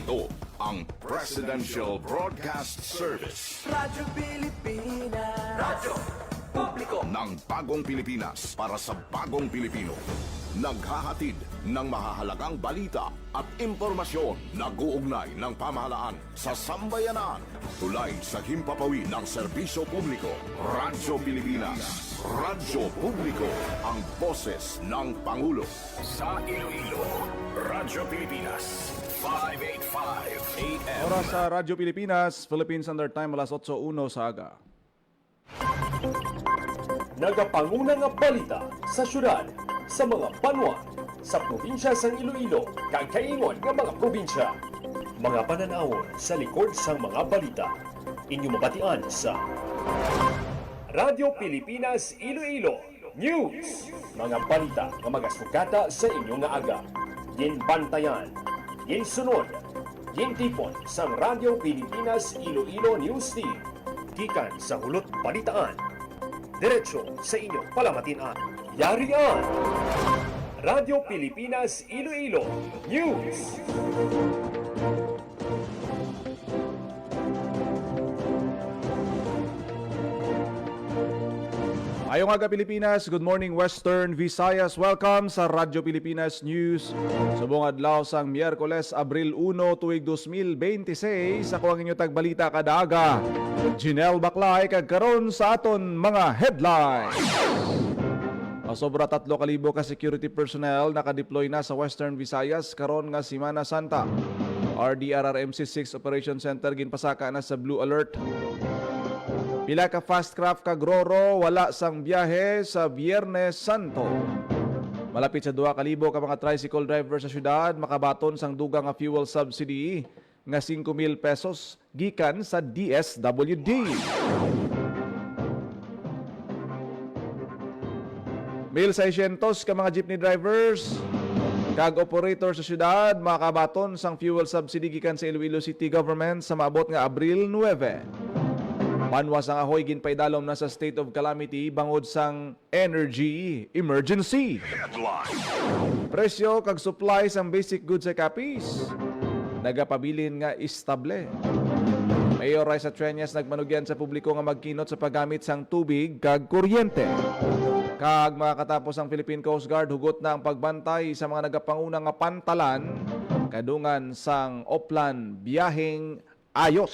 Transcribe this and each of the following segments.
Ito ang Presidential Broadcast Service. Radyo Pilipinas. Radyo Publiko Ng bagong Pilipinas para sa bagong Pilipino. Naghahatid ng mahahalagang balita at impormasyon na guugnay ng pamahalaan sa sambayanan. Tulay sa himpapawid ng serbisyo publiko. Radyo Pilipinas. Radyo Publiko. Ang boses ng Pangulo. Sa Iloilo, Radyo Pilipinas. 585 AM. Oras sa Radyo Pilipinas, Philippine Standard Time, alas 8:01 sa aga. Nagapanguna nga balita sa syudad, sa mga banwa, sa probinsya sa Iloilo, kag kaingon nga mga probinsya. Mga pananawon sa likod sang mga balita. Inyo mabatian sa Radyo Pilipinas Iloilo News. Mga balita nga magasugata sa inyong nga aga. Ginbantayan, ginsunod, gintipon sang Radyo Pilipinas Iloilo News Team. Gikan sa hulot balitaan. Diretso sa inyong palamatian. Yarian! Radyo Pilipinas Iloilo News! Ayong aga Pilipinas, good morning Western Visayas. Welcome sa Radyo Pilipinas News. Subong adlaw sang Miyerkules, Abril 1, tuig 2026. Ako ang inyo tagbalita kada aga. Jinel Baklay kag karon sa aton mga headlines. Sobra 3,000 ka security personnel nakadeploy na sa Western Visayas karon nga Semana Santa. RDRRMC 6 Operation Center ginpasaka na sa Blue Alert. Pila ka fast craft kag Roro wala sang biyahe sa Biyernes Santo. Malapit sa 2,000 ka mga tricycle driver sa syudad makabaton sang dugang nga fuel subsidy nga 5,000 pesos gikan sa DSWD. 1,600 ka mga jeepney drivers kag operator sa syudad makabaton sang fuel subsidy gikan sa Iloilo City Government sa maabot nga Abril 9. Panwas ang ahoy ginpaidalom na sa state of calamity bangod sang energy emergency. Presyo kag supply sang basic goods sa Capiz nagapabilin nga istable. Mayor Raisa Treñas nagmanugyan sa publiko nga magkinot sa paggamit sang tubig kag kuryente. Kag makatapos ang Philippine Coast Guard hugot na ang pagbantay sa mga nagapanguna nga pantalan kadungan sang Oplan biyaheng ayos.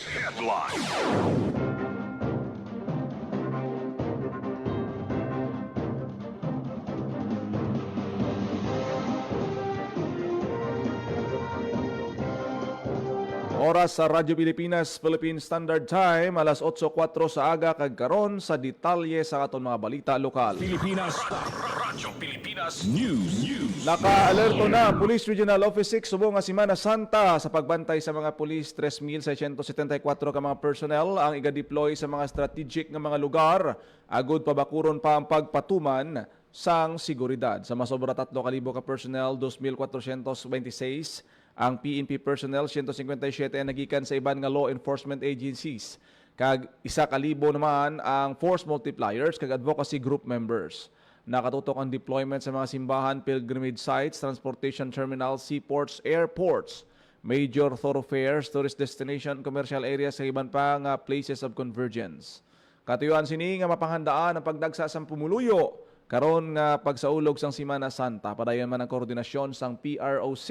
Oras sa Radyo Pilipinas, Philippine Standard Time, alas 8:04 sa aga kag karon sa detalye sa aton mga balita lokal. Pilipinas. Radyo Pilipinas News. Naka-alerto na ang Police Regional Office 6 subong nga Semana Santa sa pagbantay sa mga pulis. 3,674 ka mga personnel ang iga-deploy sa mga strategic nga mga lugar. Agud pabakuron pa ang pagpatuman sang seguridad. Sa masobra 3,000 ka personnel, 2,426 ang PNP personnel, 157 ang nagikan sa iban nga law enforcement agencies. Kag 1,000 naman ang force multipliers kag advocacy group members. Nakatutok ang deployment sa mga simbahan, pilgrimage sites, transportation terminals, seaports, airports, major thoroughfares, tourist destination, commercial areas sa iban pa nga places of convergence. Katuyuan sini nga mapanghandaan ang pagdagsa sang pumuluyo karon nga pagsaulog sang Semana Santa. Padayon man ang koordinasyon sang PRO6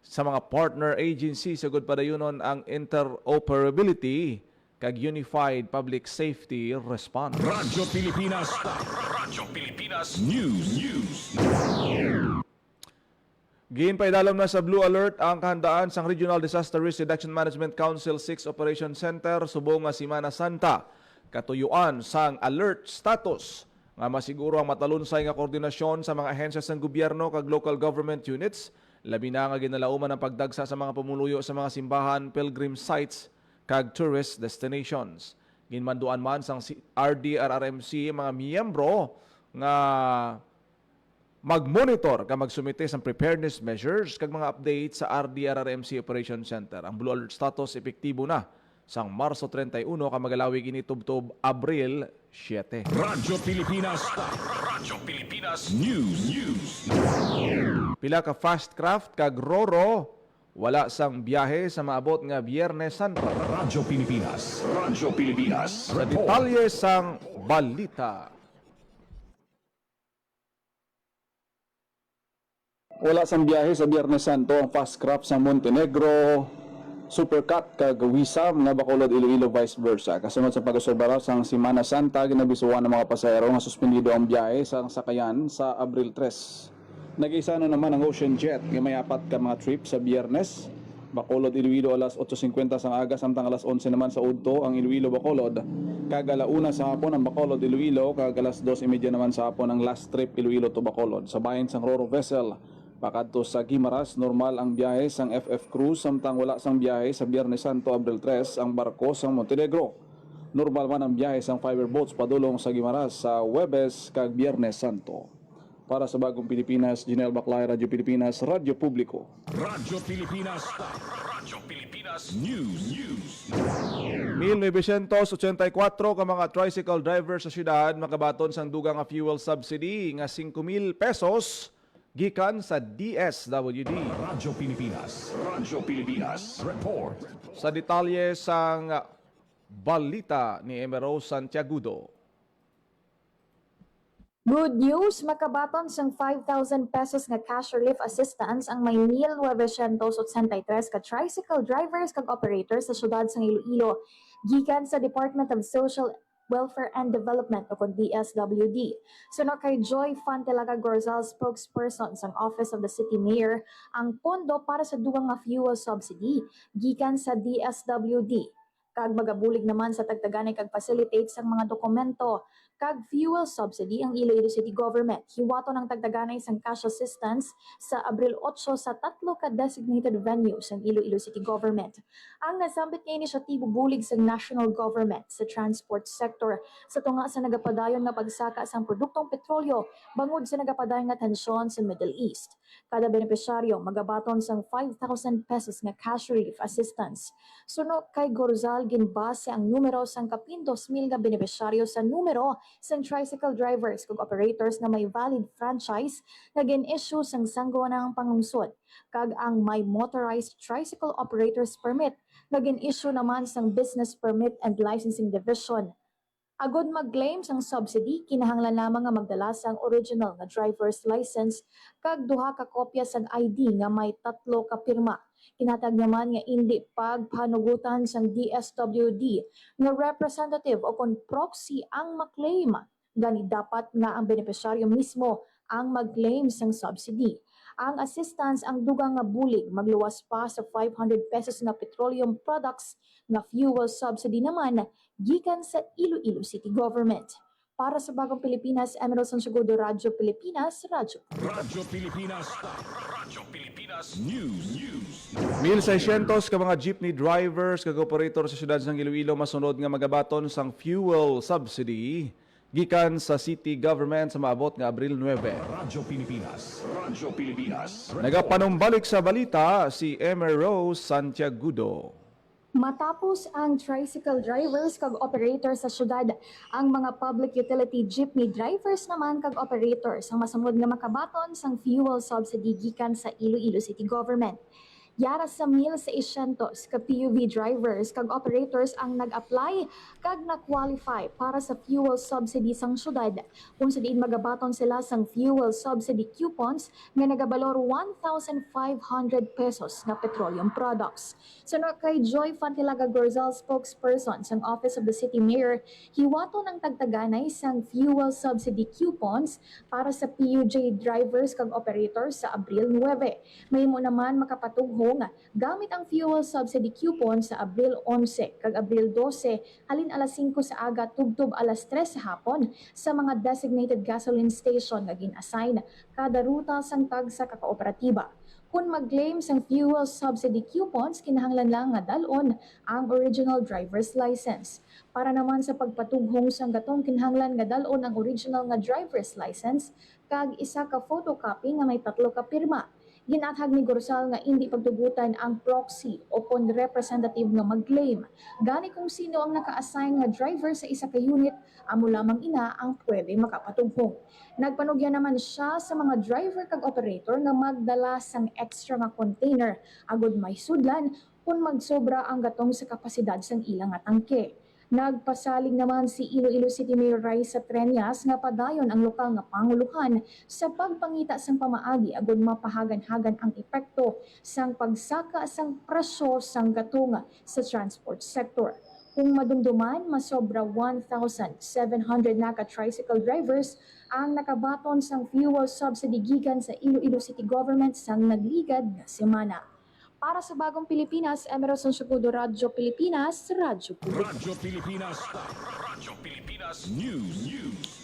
sa mga partner agencies sagud padayunon ang interoperability kag unified public safety response. Radyo Pilipinas. Radyo Pilipinas News. Ginpaidalom na sa Blue Alert ang kahandaan sang Regional Disaster Risk Reduction Management Council 6 Operation Center subong nga Semana Santa. Katuyuan sang alert status nga masiguro ang matalunsay nga koordinasyon sa mga ahensya sang gobyerno kag local government units. Labi na nga ginalauman ang pagdagsa sa mga pumuluyo sa mga simbahan, pilgrim sites, kag tourist destinations. Ginmanduan man sang RDRRMC mga miyembro nga mag-monitor ka magsumite sa preparedness measures kag mga updates sa RDRRMC Operation Center. Ang Blue Alert status epektibo na sang Marso 31 ka magalawig ini tubtob Abril 7. Radyo Pilipinas. Radyo Pilipinas News. Pila ka fast craft kag Roro wala sang biyahe sa maabot nga Biyernes Santo. Radyo Pilipinas. Radyo Pilipinas. Sa detalye sang balita. Wala sang biyahe sa Biyernes Santo ang fast crop sa Montenegro, Supercat kag Wisam nga Bacolod, Iloilo vice versa. Kasunod sa pag-oserbara sang Semana Santa, ginabisuan ng mga pasahero nga suspendido ang biyahe sa sakayan sa Abril 3. Nag-isa na naman ang Ocean Jet nga may apat ka mga trip sa Biyernes. Bacolod, Iloilo alas 8:50 sang aga samtang alas 11 naman sa udto ang Iloilo Bacolod. Kag alauna sa hapon ang Bacolod Iloilo, kag alas 2:30 naman sa hapon ang last trip Iloilo to Bacolod. Sa bahin sang Roro vessel pakadto sa Guimaras, normal ang biyahe sang FF Cruise samtang wala sang biyahe sa Biyernes Santo Abril 3 ang barko sang Montenegro. Normal man ang biyahe sang fiber boats padulong sa Guimaras sa Huwebes kag Biyernes Santo. Para sa Bagong Pilipinas, Jinel Baclay, Radyo Pilipinas, Radyo Publiko. Radyo Pilipinas. Radyo Pilipinas News. 1984 ka mga tricycle driver sa syudad makabaton sang dugang nga fuel subsidy nga 5,000 pesos gikan sa DSWD. Radyo Pilipinas. Radyo Pilipinas. Report. Sa detalye sang balita ni Emero Santiagudo. Good news, makabaton sang 5,000 pesos nga cash relief assistance ang may 1,983 ka tricycle drivers kag operators sa syudad sang Iloilo gikan sa Department of Social Welfare and Development o kung DSWD. Sunod kay Joy Fantelaga Gorzal, spokesperson sang Office of the City Mayor, ang pondo para sa dugang nga fuel subsidy gikan sa DSWD. Kag magabulig naman sa tagtaganay kag facilitate sang mga dokumento kag fuel subsidy ang Iloilo City Government. Hiwato ng tagtaganay sang cash assistance sa Abril 8 sa 3 ka designated venues ng Iloilo City Government. Ang nasambit nga inisyatibo bulig sa national government sa transport sector sa tunga sa nagapadayon nga pagsaka sang produktong petrolyo bangod sa nagapadayon nga tensyon sa Middle East. Kada benepisyaryo magabaton sang 5,000 pesos nga cash relief assistance. Suno kay Gorzal, ginbase ang numero sang kapindos mil nga benepisyaryo sa numero sang tricycle drivers kag operators na may valid franchise nga gin-issue sang sangguanang pangungsod kag ang may motorized tricycle operators permit nga gin-issue naman sang business permit and licensing division. Agod mag-claim sang subsidy, kinahanglan lamang nga magdala sang original nga driver's license kag duha ka kopya sang ID nga may 3 ka pirma. Kinatag naman nga hindi pagpanugutan sang DSWD nga representative o kon proxy ang maklaim. Gani dapat nga ang benepisyaryo mismo ang mag-claim sang subsidy. Ang assistance ang dugang nga bulig magluwas pa sa 500 pesos nga petroleum products nga fuel subsidy naman gikan sa Iloilo City Government. Para sa Bagong Pilipinas, Emerald Santiagudo, Radyo Pilipinas, Radyo. Radyo Pilipinas. Radyo Pilipinas News. 1,600 ka mga jeepney drivers kag operator sa syudad ng Iloilo masunod nga magabaton sang fuel subsidy gikan sa city government sa maabot nga Abril 9. Radyo Pilipinas. Radyo Pilipinas. Nagapanumbalik sa balita si Emero Santiagudo. Matapos ang tricycle drivers kag operators sa syudad, ang mga public utility jeepney drivers naman kag operators ang masunod nga makabaton sang fuel subsidy gikan sa Iloilo City Government. Yara sa 1,600 ka PUV drivers kag operators ang nag-apply kag na-qualify para sa fuel subsidy sang syudad kung sa diin magabaton sila sang fuel subsidy coupons nga nagabalor 1,500 pesos na petroleum products. Sunod kay Joy Fantilaga Gorzal, spokesperson sang Office of the City Mayor, hiwato ng tagtaganay sang fuel subsidy coupons para sa PUJ drivers kag operators sa Abril 9. Mahimo naman makapatughong gamit ang fuel subsidy coupon sa Abril 11 kag Abril 12 halin alas 5 sa aga tubtob alas 3 sa hapon sa mga designated gasoline station nga gin-assign kada ruta sang tag sa kakooperatiba. Kung mag-claim sang fuel subsidy coupons, kinahanglan lang nga dalon ang original driver's license. Para naman sa pagpatughong sang gatong kinahanglan nga dalon ang original nga driver's license kag isa ka photocopy nga may 3 ka pirma. Ginatag ni Gorsal nga hindi pagtugutan ang proxy o pond representative nga mag-claim. Gani kung sino ang naka-assign nga driver sa isa ka unit, amo lamang ina ang pwede makapatugpong. Nagpanugyan naman siya sa mga driver kag operator nga magdala sang extra nga container agud may sudlan kung magsobra ang gatong sa kapasidad sang ilang nga tangke. Nagpasalig naman si Iloilo City Mayor Raisa Treñas nga padayon ang lokal nga panguluhan sa pagpangita sang pamaagi agud mapahagan-hagan ang epekto sang pagsaka sang presyo sang gatunga sa transport sector. Kung madumduman, masobra 1,700 naka-tricycle drivers ang nakabaton sang fuel subsidy gikan sa Iloilo City Government sang nagligad nga semana. Para sa Bagong Pilipinas, Emerson Sugudo, Radyo Pilipinas, Radyo Publiko. Radyo Pilipinas. Radyo Pilipinas News.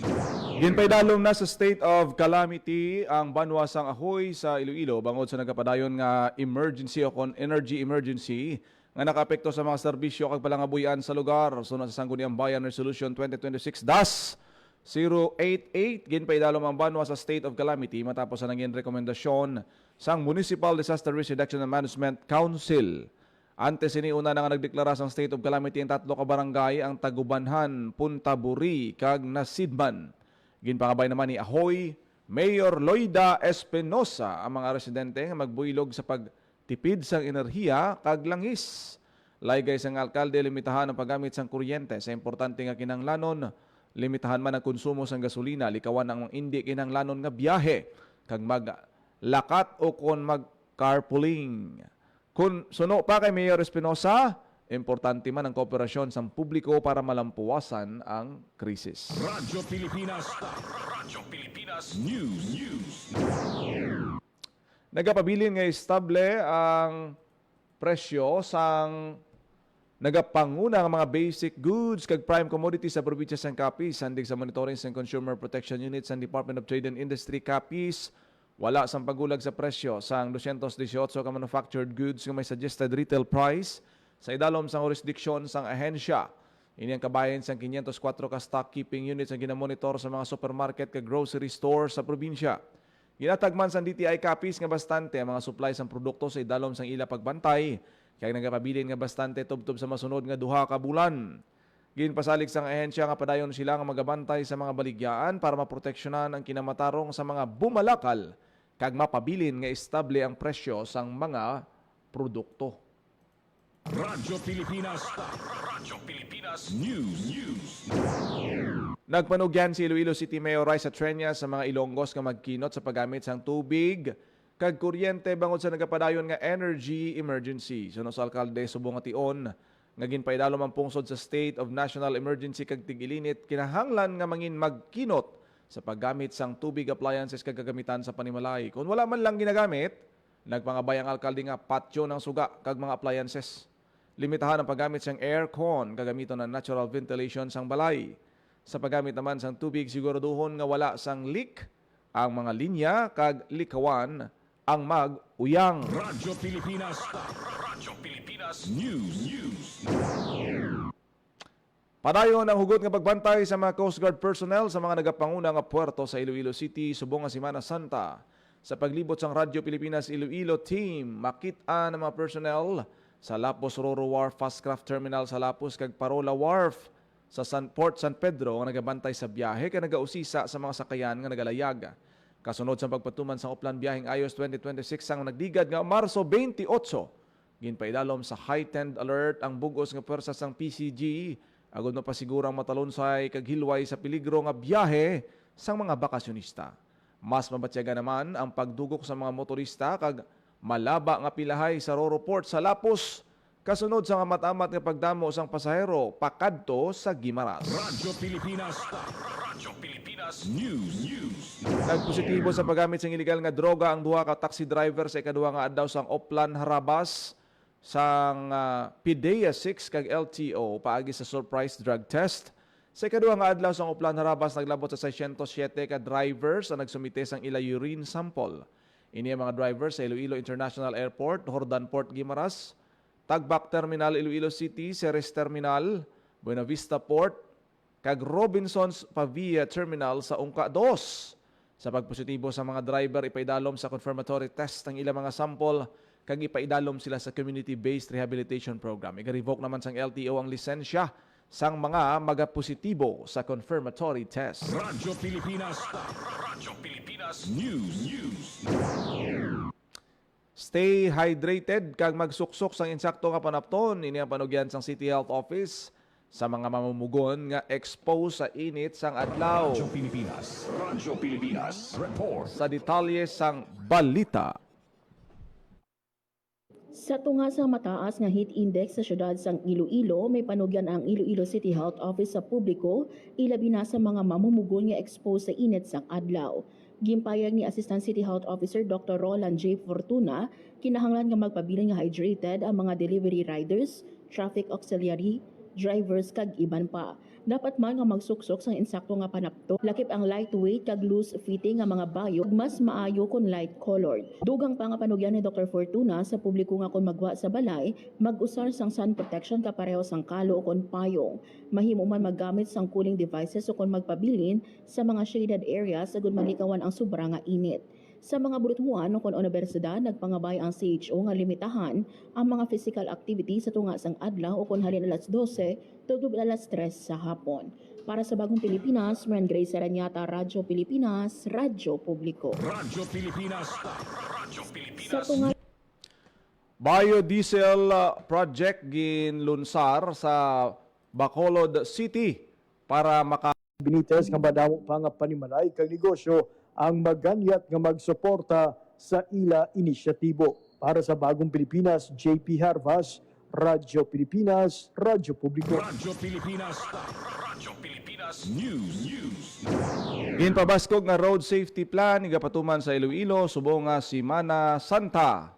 Ginpaydalom na sa state of calamity ang Banwa sang Ahoy sa Iloilo bangod sa nagapadayon nga emergency o kon energy emergency nga nakaapekto sa mga serbisyo kag palangabuyan sa lugar. Sunod sa Sangguniang Bayan Resolution 2026 DAS 088 ginpaydalom ang Banwa sa state of calamity matapos ang nangin rekomendasyon sang Municipal Disaster Risk Reduction and Management Council. Antes siniuna na nga nagdeklara sang state of calamity ang 3 ka barangay, ang Tagubanhan, Punta Buri kag Nasidman. Ginpangabay naman ni Ahoy Mayor Loida Espinosa ang mga residente nga magbuilog sa pagtipid sang enerhiya kag langis. Laygay sang alkalde limitahan ang paggamit sang kuryente sa importante nga kinahanglanon. Limitahan man ang konsumo sang gasolina, likawan ang hindi kinahanglanon nga biyahe kag maglakat o kon mag-carpooling. Kung suno pa kay Mayor Espinosa, importante man ang kooperasyon sa publiko para malampuwasan ang krisis. Radyo Pilipinas. Radyo Pilipinas News. Nagapabilin nga estable ang presyo sang nagapanguna ang mga basic goods kag prime commodities sa probinsya sang Capiz. Sandig sa monitoring sa Consumer Protection Unit sa Department of Trade and Industry Capiz, wala sang paggulag sa presyo sang 218 ka manufactured goods nga may suggested retail price sa idalom sang jurisdiksyon sang ahensya. Ini ang kabayan sang 504 ka stock keeping units ang ginamonitor sa mga supermarket kag grocery stores sa probinsya. Ginatagman sang DTI Capiz nga bastante ang mga supply sang produkto sa idalom sang ila pagbantay kaya nagapabilin nga bastante tubtob sa masunod nga 2 ka bulan. Ginpasalig sang ahensya nga padayon sila nga magabantay sa mga baligyaan para maproteksyonan ang kinamatarong sa mga bumalakal kag mapabilin nga estable ang presyo sang mga produkto. Radyo Pilipinas. Radyo Pilipinas News. Nagpanugyan si Iloilo City Mayor Raisa Treñas sa mga Ilonggos nga magkinot sa paggamit sang tubig kag kuryente bangod sa nagapadayon nga energy emergency. Sunod sa alkalde subong nga tion nga ginpaydalom ang pungsod sa state of national emergency kag tig-ilinit, kinahanglan nga mangin magkinot sa paggamit sang tubig appliances kag kagamitan sa panimalay. Kung wala man lang ginagamit, nagpangabay ang alkalde nga patio ng suga kag mga appliances. Limitahan ang paggamit sang aircon, kagamiton ng natural ventilation sang balay. Sa paggamit naman sang tubig, siguraduhon nga wala sang leak ang mga linya kag likawan ang mag-uyang. Radyo Pilipinas. Radyo Pilipinas News. Padayon ang hugot nga pagbantay sa mga Coast Guard personnel sa mga nagapanguna nga puerto sa Iloilo City subong nga Semana Santa. Sa paglibot sang Radyo Pilipinas Iloilo team, makita ng mga personnel sa Lapos Roro Wharf Fast Craft Terminal sa Lapos kag Parola Wharf sa Port San Pedro nga nagabantay sa biyahe kag nagausisa sa mga sakayan nga nagalayag. Kasunod sa pagpatuman sa Uplan Biyaheng Ayos 2026 ang nagdigad nga Marso 28, ginpaidalom sa heightened alert ang bugos nga pwersa sang PCG agud mapasigurang matalonsay kag hilway sa peligro nga biyahe sang mga bakasyonista. Mas mabatyaga naman ang pagdugok sa mga motorista kag malaba nga pilahay sa Roro Port sa Lapos kasunod sa amat-amat nga pagdamo sang pasahero pakadto sa Guimaras. Radyo Pilipinas. Radyo Pilipinas News. Nagpositibo sa paggamit ng illegal nga droga ang 2 ka taxi driver sa ikaduha nga adlaw sang Oplan Harabas sang PDEA 6 kag LTO paagi sa surprise drug test. Sa ikaduha nga adlaw sang Oplan Harabas naglabot sa 607 ka drivers ang nagsumite sang ila urine sample. Ini ang mga drivers sa Iloilo International Airport, Hordan Port Guimaras, Tagbak Terminal Iloilo City, Ceres Terminal, Buena Vista Port, kag Robinsons Pavia Terminal sa Ungka 2. Sa pagpositibo sa mga driver, ipaidalom sa confirmatory test ng ilang mga sample kag ipaidalom sila sa community-based rehabilitation program. Iga-revoke naman sang LTO ang lisensya sang mga magapositibo sa confirmatory test. Radyo Pilipinas. Radyo Pilipinas News. Stay hydrated kag magsuksok sang insakto nga panapton. Ini ang panugyan sang City Health Office sa mga mamumugon nga exposed sa init sang adlaw. Radyo Pilipinas. Radyo Pilipinas. Report. Sa detalye sang balita. Sa tunga sa mataas nga heat index sa syudad sang Iloilo, may panugyan ang Iloilo City Health Office sa publiko, ilabi na sa mga mamumugon nga exposed sa init sang adlaw. Gimpayag ni Assistant City Health Officer Dr. Roland J. Fortuna, kinahanglan nga magpabiling nga hydrated ang mga delivery riders, traffic auxiliary, drivers kag iban pa. Dapat man nga magsuksok sa insakto nga panapto. Lakip ang lightweight kag loose fitting nga mga bayo, mas maayo kon light colored. Dugang pa nga panugyan ni Dr. Fortuna sa publiko nga kon magwa sa balay, mag-usar sang sun protection kapareho sang kalo o kon payong. Mahimo man maggamit sang cooling devices o kon magpabilin sa mga shaded areas sagud malikawan ang sobra nga init. Sa mga burutuhan o kon universidad, nagpangabay ang CHO nga limitahan ang mga physical activity sa tunga sang adlaw o kon halin alas 12 tugod alas 3 sa hapon. Para sa Bagong Pilipinas, Maran Grace Aranyata, Radyo Pilipinas, Radyo Publiko. Radyo Pilipinas. Radyo Sa Pilipinas. tunga Biodiesel project ginlunsar sa Bacolod City para Benitez nga madamo pa nga panimalay kag negosyo ang maganyat nga magsuporta sa ila inisyatibo. Para sa Bagong Pilipinas, JP Harvas, Radyo Pilipinas, Radyo Publiko. Radyo Pilipinas. Radyo Pilipinas News. ginpabaskog nga road safety plan igapatuman sa Iloilo subong nga Semana Santa.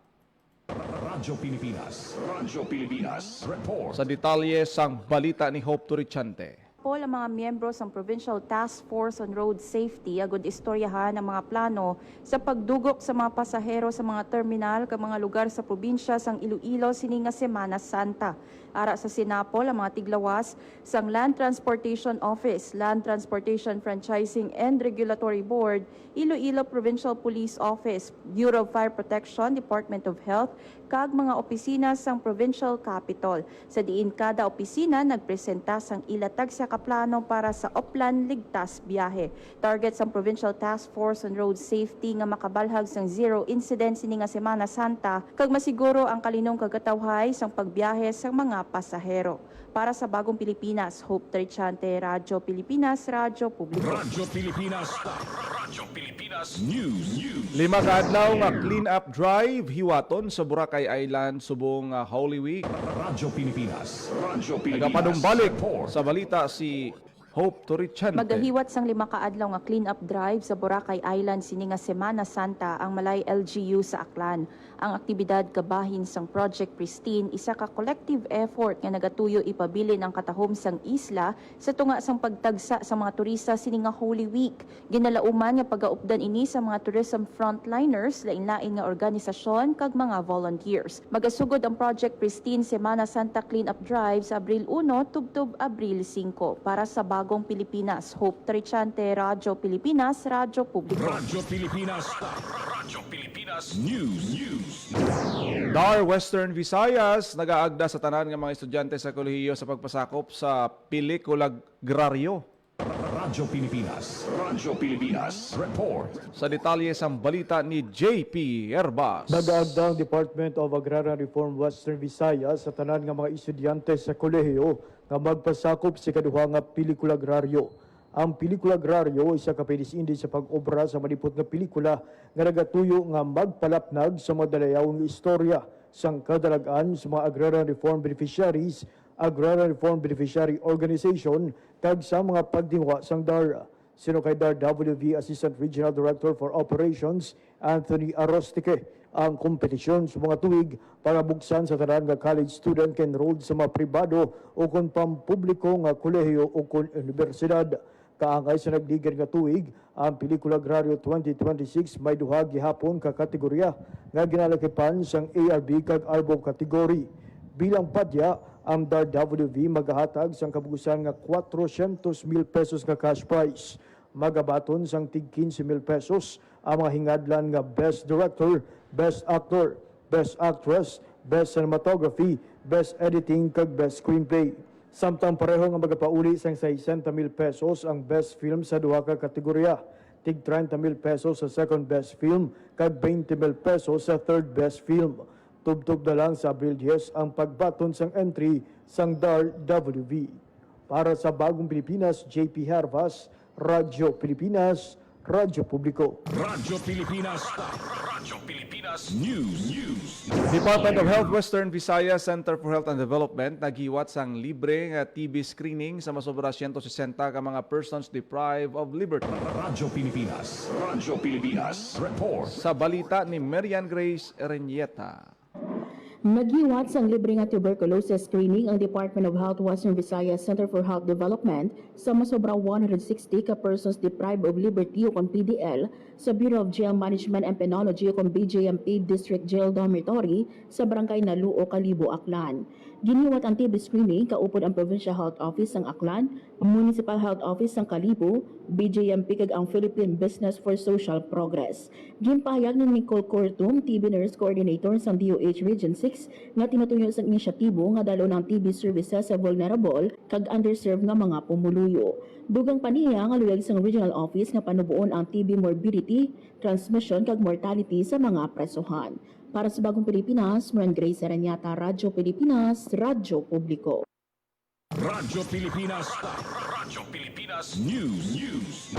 Radyo Pilipinas. Radyo Pilipinas. Report. Sa detalye sang balita ni Hope Turichante. Ang mga miyembro ng Provincial Task Force on Road Safety agud istoryahan ang mga plano sa pagdugok sa mga pasahero sa mga terminal kag mga lugar sa probinsya sang Iloilo sini nga Semana Santa. Ara sa Sinapol ang mga tiglawas sang Land Transportation Office, Land Transportation Franchising and Regulatory Board, Iloilo Provincial Police Office, Bureau of Fire Protection, Department of Health, kag mga opisina sang Provincial Capital. Sa diin kada opisina nagpresenta sang ilatag sa kaplano para sa Oplan Ligtas Biyahe. Target sang Provincial Task Force on Road Safety nga makabalhag sang zero incidents ini nga Semana Santa kag masiguro ang kalinong kagatawhay sang pagbiyahe sang mga pasahero. Para sa Bagong Pilipinas, Hope Trichante, Radyo Pilipinas, Radyo Publiko. Radyo Pilipinas. Radyo Pilipinas News. 5 ka adlaw nga clean up drive hiwaton sa Boracay Island subong Holy Week. Radyo Pilipinas. Radyo Pilipinas. Nagapanumbalik Report. sa balita si Hope Turichante. Magahiwat sang 5 ka adlaw nga clean-up drive sa Boracay Island sini nga Semana Santa ang Malay LGU sa Aklan. Ang aktibidad kabahin sang Project Pristine isa ka collective effort nga nagatuyo ipabilin ang katahom sang isla sa tunga sang pagtagsa sa mga turista sini nga Holy Week. Ginalauman nga pagaupdan ini sa mga tourism frontliners lain-lain nga organisasyon kag mga volunteers. Magasugod ang Project Pristine Semana Santa Clean-up Drive sa Abril 1 tubtob Abril 5 para sa Bagong Pilipinas. Hope Trichante, Radyo Pilipinas, Radyo Publiko. Radyo Pilipinas. Radyo Pilipinas News. DAR Western Visayas nagaagda sa tanan nga mga estudyante sa kolehiyo sa pagpasakop sa pelikulagraryo. Radyo Pilipinas. Radyo Pilipinas. Report. Sa detalye sang balita ni JP Herbas. Nagaagda ang Department of Agrarian Reform Western Visayas sa tanan nga mga estudyante sa kolehiyo nga magpasakop sa kaduha nga pelikulagraryo. Ang pelikulagraryo isa ka piniindi sa pag-obra sa malipot nga pelikula nga nagatuyo nga magpalapnag sa mga dalayawang istorya sang kadalagan sa mga agrarian reform beneficiaries, Agrarian Reform Beneficiary Organization kag sa mga pagdingwa sang DAR. Sino kay DAR WV Assistant Regional Director for Operations Anthony Arostique. Ang kompetisyon sa mga tuig para buksan sa tanan nga college student ken enrolled sa mga pribado o kon pampubliko nga kolehiyo o kon universidad. Kaangay sa nagdigir nga tuig, ang Pelikulagraryo 2026 may duha gihapon ka kategorya nga ginalakipan sang ARB kag ARBO kategory. Bilang padya, ang DAR WV magahatag sang kabugusan nga 400,000 pesos nga cash prize. magabaton sang tig 15,000 pesos ang mga hingadlan nga Best Director, Best Actor, Best Actress, Best Cinematography, Best Editing kag Best Screenplay. Samtang pareho nga magapauli sang 60,000 pesos ang Best Film sa duha ka kategorya. Tig 30,000 pesos sa Second Best Film kag 20,000 pesos sa Third Best Film. Tubtub na lang sa Abril 10 ang pagbaton sang entry sang DAR-WV. Para sa Bagong Pilipinas, JP Hervas, Radyo Pilipinas, Radyo Publiko. Radyo Pilipinas. Radyo Pilipinas News. Department of Health Western Visayas Center for Health and Development nagiwat sang libre nga TB screening sa masobra 160 ka mga persons deprived of liberty. Radyo Pilipinas. Radyo Pilipinas Report. Sa balita ni Marian Grace Ereñeta. Nagiwat sang libre nga tuberculosis screening ang Department of Health Western Visayas Center for Health Development sa masobra 160 ka persons deprived of liberty o kon PDL sa Bureau of Jail Management and Penology o kon BJMP District Jail Dormitory sa Barangay Naluo, Kalibo, Aklan. Giniwat ang TB screening kaupod ang Provincial Health Office ng Aklan, Municipal Health Office ng Kalibo, BJMP kag ang Philippine Business for Social Progress. Gimpahayag ni Nicole Cortum, TB Nurse Coordinator sa DOH Region 6 nga tinutuyo sa inisyatibo nga dalo ng TB services sa vulnerable kag underserved nga mga pumuluyo. Dugang paniya nga luyag sang Regional Office nga panubuon ang TB morbidity, transmission kag mortality sa mga presohan. Para sa Bagong Pilipinas, Marian Grace Ereñeta, Radyo Pilipinas, Radyo Publiko. Radyo Pilipinas. Radyo Pilipinas News.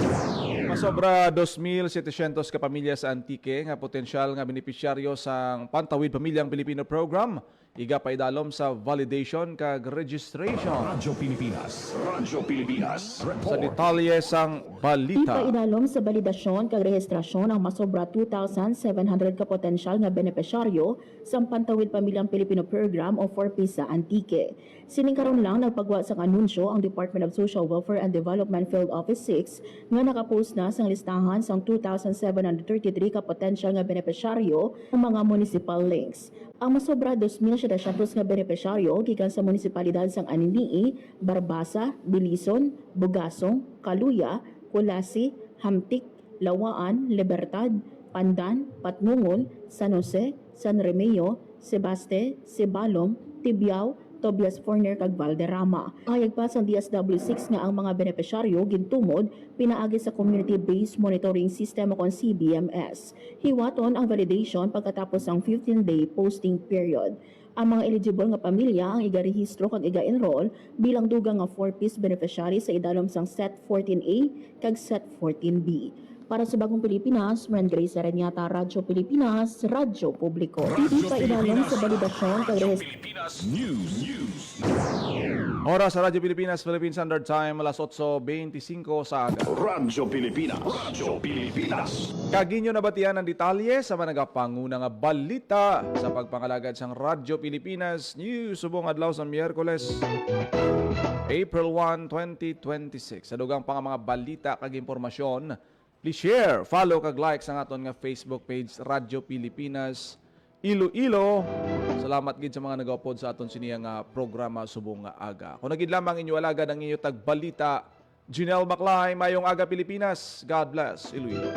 Masobra 2,700 ka pamilya sa Antique nga potensyal nga benepisyaryo sa Pantawid Pamilyang Pilipino Program. Iga pa idalom sa validation kag registration. Radyo Pilipinas. Radyo Pilipinas Sa Report. detalye sang balita. Ipaidalom sa validasyon kag rehistrasyon ang masobra 2,700 ka potensyal nga benepisyaryo sa Pantawid Pamilyang Pilipino Program o 4P sa Antique. Sining karon lang nagpagawa sang anunsyo ang Department of Social Welfare and Development Field Office 6 nga nakapost na sang listahan sang 2,733 ka potensyal nga benepisyaryo ng mga municipal links. Ang masobra 2,700 nga benepisyaryo gikan sa munisipalidad sang Aninii, Barbasa, Bilison, Bugasong, Kaluya, Kulasi, Hamtik, Lawaan, Libertad, Pandan, Patnungol, San Jose, San Remeo, Sebaste, Sibalom, Tibiao, Tobias Forner kag Valderrama. Hayag pa sa DSW6 nga ang mga benepisyaryo gintumod pinaagi sa Community-Based Monitoring System o CBMS. Hiwaton ang validation pagkatapos ng 15-day posting period. Ang mga eligible nga pamilya ang iga-rehistro kag iga-enroll bilang dugang nga 4Ps beneficiary sa idalom sang Set 14A kag Set 14B. Para sa Bagong Pilipinas, Marian Grace Ereñeta, Radyo Pilipinas, Radyo Publiko. Hindi pa idalom sa validasyon kag Pilipinas News. Oras sa Radyo Pilipinas, Philippine Standard Time, alas 8:25 sa aga. Radyo Pilipinas. Radyo Pilipinas. Kaginyo na batian ang detalye sa managapanguna nga balita sa pagpangalagad sang Radyo Pilipinas News subong adlaw sa Miyerkules, April 1, 2026. Sa dugang pang mga balita kag impormasyon, please share, follow kag like sa aton nga Facebook page Radyo Pilipinas Iloilo. Salamat gid sa mga nag-upload sa aton siniya nga programa subong nga aga. Kung nagid lamang inyo alagad ang inyo tag balita, Janelle Maclay, mayong aga Pilipinas. God bless Iloilo.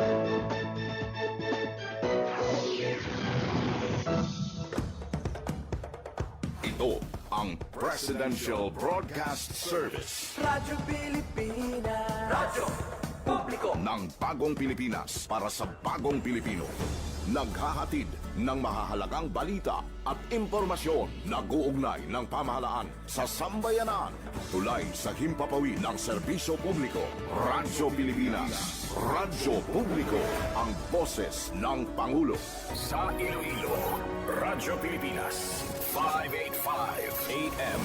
Ito ang Presidential Broadcast Service Radyo Pilipinas. Radyo Publiko. ng Bagong Pilipinas para sa Bagong Pilipino. Naghahatid ng mahahalagang balita at impormasyon na guugnay ng pamahalaan sa sambayanan. Tulay sa himpapawid ng serbisyo publiko. Radyo Pilipinas. Radyo Publiko. Ang boses ng Pangulo. Sa Iloilo, Radyo Pilipinas. 585 AM.